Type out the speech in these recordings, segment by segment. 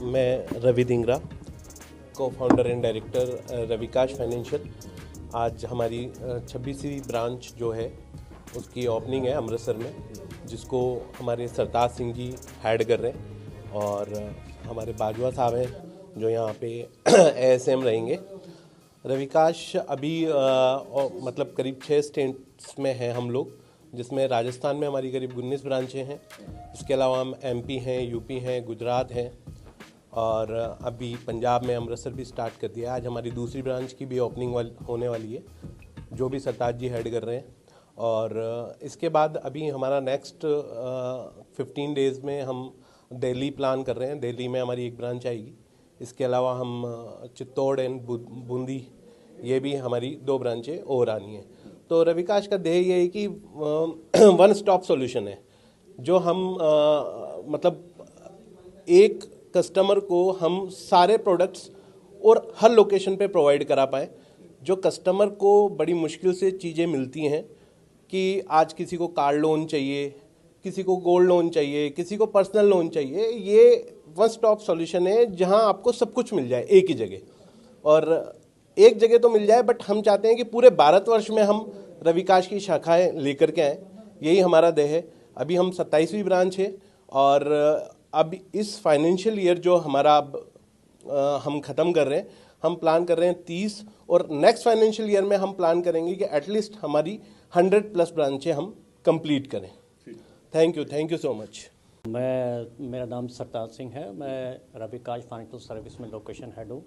मैं रवि धिंगरा, को founder and director रविकाश financial. आज हमारी 26वीं ब्रांच जो है उसकी ओपनिंग है अमृतसर में, जिसको हमारे सरताज सिंह जी हेड कर रहे हैं और हमारे बाजवा साहब हैं जो यहाँ पे एएसएम रहेंगे। रविकाश अभी मतलब करीब 6 स्टेट्स में हैं हम लोग, जिसमें राजस्थान में हमारी करीब 19 ब्रांचें हैं। इसके अलावा हम एमपी हैं, यूपी हैं, गुजरात हैं और अभी पंजाब में अमृतसर भी स्टार्ट कर दिया। आज हमारी दूसरी ब्रांच की भी ओपनिंग होने वाली है, जो भी सरताज जी हेड कर रहे हैं। और इसके बाद अभी हमारा नेक्स्ट 15 डेज़ में हम दिल्ली प्लान कर रहे हैं। दिल्ली में हमारी एक ब्रांच आएगी। इसके अलावा हम चित्तौड़ एंड बूंदी, ये भी हमारी 2 ब्रांचें और आनी हैं। तो रविकाश का ध्येय ये है कि वन स्टॉप सॉल्यूशन है, जो हम मतलब एक कस्टमर को हम सारे प्रोडक्ट्स और हर लोकेशन पे प्रोवाइड करा पाएँ। जो कस्टमर को बड़ी मुश्किल से चीज़ें मिलती हैं कि आज किसी को कार लोन चाहिए, किसी को गोल्ड लोन चाहिए, किसी को पर्सनल लोन चाहिए, ये वन स्टॉप सॉल्यूशन है जहां आपको सब कुछ मिल जाए एक ही जगह। और एक जगह तो मिल जाए, बट हम चाहते हैं कि पूरे भारतवर्ष में हम रविकाश की शाखाएं लेकर के आएँ। यही हमारा ध्येय है। अभी हम 27वीं ब्रांच है और अब इस फाइनेंशियल ईयर जो हमारा अब हम ख़त्म कर रहे हैं, हम प्लान कर रहे हैं 30, और नेक्स्ट फाइनेंशियल ईयर में हम प्लान करेंगे कि एटलीस्ट हमारी 100+ ब्रांचें हम कंप्लीट करें। Thank you so much. मेरा नाम सरताज सिंह है। मैं रविकाश फाइनेंशियल सर्विस में लोकेशन हेड हूँ।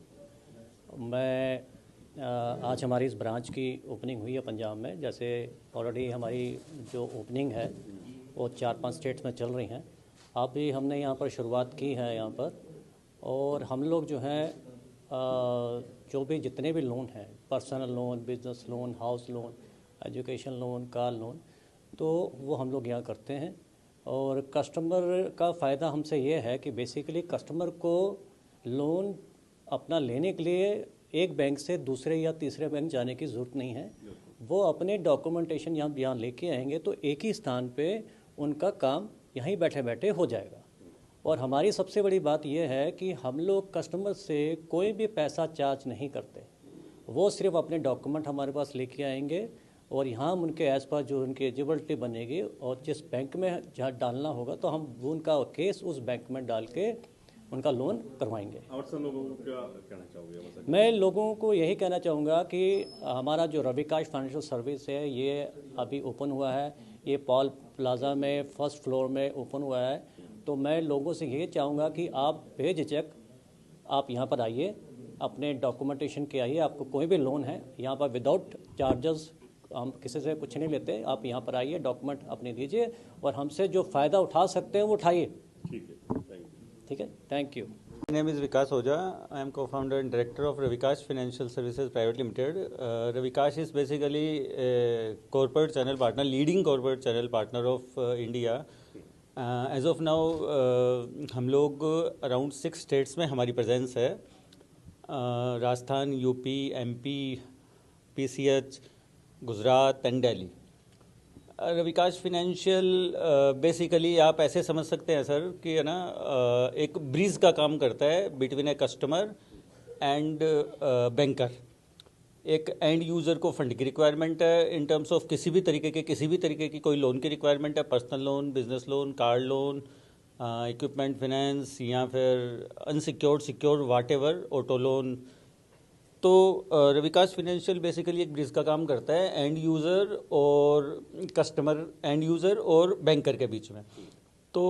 मैं आज हमारी इस ब्रांच की ओपनिंग हुई है पंजाब में। जैसे ऑलरेडी हमारी जो ओपनिंग है वो 4-5 स्टेट्स में चल रही हैं। अभी हमने यहाँ पर शुरुआत की है यहाँ पर, और हम लोग जो हैं जो भी जितने भी लोन हैं, personal loan, business loan, house loan, education loan, car loan, तो वो हम लोग यहाँ करते हैं। और कस्टमर का फ़ायदा हमसे ये है कि बेसिकली कस्टमर को लोन अपना लेने के लिए एक बैंक से दूसरे या तीसरे बैंक जाने की ज़रूरत नहीं है। वो अपने डॉक्यूमेंटेशन यहाँ लेके आएंगे तो एक ही स्थान पे उनका काम यहीं बैठे बैठे हो जाएगा। और हमारी सबसे बड़ी बात यह है कि हम लोग कस्टमर से कोई भी पैसा चार्ज नहीं करते। वो सिर्फ अपने डॉक्यूमेंट हमारे पास लेके आएंगे और यहाँ उनके आस पास जो उनकी एलिजिबिलिटी बनेगी और जिस बैंक में जहाँ डालना होगा तो हम उनका केस उस बैंक में डाल के उनका लोन करवाएंगे। और सब लोगों को क्या कहना चाहोगे? मैं लोगों को यही कहना चाहूँगा कि हमारा जो रविकाश फाइनेंशियल सर्विस है ये अभी ओपन हुआ है। ये पॉल प्लाजा में फर्स्ट फ्लोर में ओपन हुआ है। तो मैं लोगों से यही चाहूँगा कि आप बेझिझक आप यहाँ पर आइए, अपने डॉक्यूमेंटेशन के आइए। आपको कोई भी लोन है यहाँ पर विदाउट चार्जेस, हम किसी से कुछ नहीं लेते। आप यहाँ पर आइए, डॉक्यूमेंट अपने दीजिए और हमसे जो फ़ायदा उठा सकते हैं वो उठाइए। ठीक है, thank you. My name is Vikas Oja. I am co-founder and director of Ravikash Financial Services Private Limited. Ravikash is basically a corporate channel partner, leading corporate channel partner of India. As of now, हम लोग around 6 states में हमारी presence है। Rajasthan, UP, MP, PCH, Gujarat and Delhi. Ravikash financial basically आप ऐसे समझ सकते हैं सर कि है ना, एक ब्रिज का काम करता है between a customer and banker. एक एंड यूज़र को फंड की रिक्वायरमेंट है इन टर्म्स ऑफ किसी भी तरीके की कोई लोन की रिक्वायरमेंट है, personal loan, business loan, car loan, equipment finance या फिर अनसिक्योर्ड, सिक्योर्ड, वाटेवर, ऑटो लोन। तो रविकाश फाइनेंशियल बेसिकली एक ब्रिज का काम करता है एंड यूज़र और कस्टमर, एंड यूज़र और बैंकर के बीच में। तो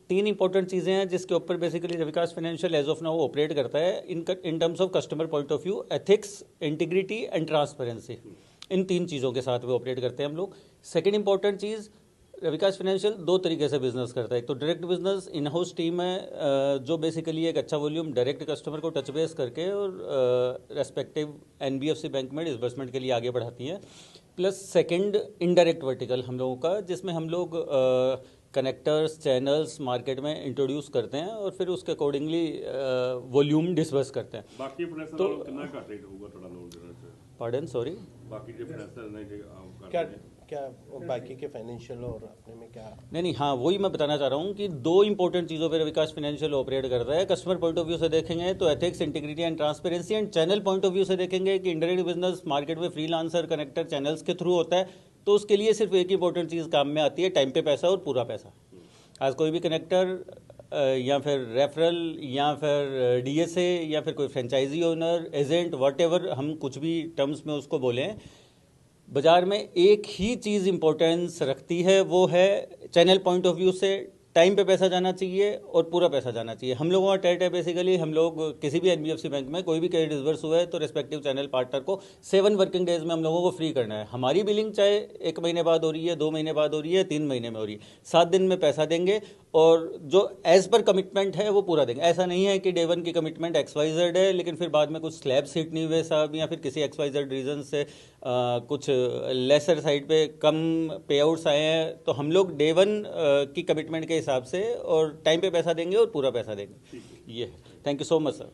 3 इंपॉर्टेंट चीज़ें हैं जिसके ऊपर basically Ravikash financial as of now operate करता है in terms of customer point of view, ethics, integrity and transparency. इन 3 चीज़ों के साथ वो ऑपरेट करते हैं हम लोग। सेकेंड इंपॉर्टेंट चीज़, रविकाश फाइनेंशियल 2 तरीके से बिजनेस करता है। एक तो direct business, in house team है जो बेसिकली एक अच्छा वॉल्यूम डायरेक्ट कस्टमर को टच बेस करके और रेस्पेक्टिव NBFC बैंक में डिसबर्समेंट के लिए आगे बढ़ाती है। प्लस सेकंड इनडायरेक्ट वर्टिकल हम लोगों का, जिसमें हम लोग कनेक्टर्स, चैनल्स मार्केट में इंट्रोड्यूस करते हैं और फिर उसके अकॉर्डिंगली वॉल्यूम डिसबर्स करते हैं। बाकी तो कितना का रेट होगा थोड़ा लोन देने से? पार्डन, सॉरी, बाकी जो फाइनेंसर ने क्या क्या बाकी के फाइनेंशियल और अपने में क्या? नहीं, हाँ, वही मैं बताना चाह रहा हूँ कि दो इंपॉर्टेंट चीज़ों पे विकास फाइनेंशियल ऑपरेट करता है। कस्टमर पॉइंट ऑफ व्यू से देखेंगे तो ethics, integrity and transparency, and channel point of view से देखेंगे कि इंडायरेक्ट बिजनेस मार्केट में फ्रीलांसर, कनेक्टर, चैनल्स के थ्रू होता है, तो उसके लिए सिर्फ एक इंपॉर्टेंट चीज़ काम में आती है, टाइम पे पैसा और पूरा पैसा। आज कोई भी कनेक्टर या फिर रेफरल या फिर डीएसए या फिर कोई फ्रेंचाइजी ओनर, एजेंट, व्हाटएवर हम कुछ भी टर्म्स में उसको बोलें, बाजार में एक ही चीज़ इंपॉर्टेंस रखती है, वो है चैनल पॉइंट ऑफ व्यू से टाइम पे पैसा जाना चाहिए और पूरा पैसा जाना चाहिए। हम लोगों का टेट है बेसिकली, हम लोग किसी भी एनबीएफसी बैंक में कोई भी क्रेडिट डिसबर्स हुआ है तो रेस्पेक्टिव चैनल पार्टनर को 7 वर्किंग डेज में हम लोगों को फ्री करना है। हमारी बिलिंग चाहे 1 महीने बाद हो रही है, 2 महीने बाद हो रही है, 3 महीने में हो रही है, 7 दिन में पैसा देंगे और जो एज पर कमिटमेंट है वो पूरा देंगे। ऐसा नहीं है कि डे 1 की कमिटमेंट XYZ है लेकिन फिर बाद में कुछ स्लैब्स हिट नहीं हुए साहब, या फिर किसी XYZ रीजन से कुछ लेसर साइड पे कम पे आउट्स आए हैं, तो हम लोग डे 1 की कमिटमेंट के हिसाब से और टाइम पे पैसा देंगे और पूरा पैसा देंगे। ये है। Thank you so much sir.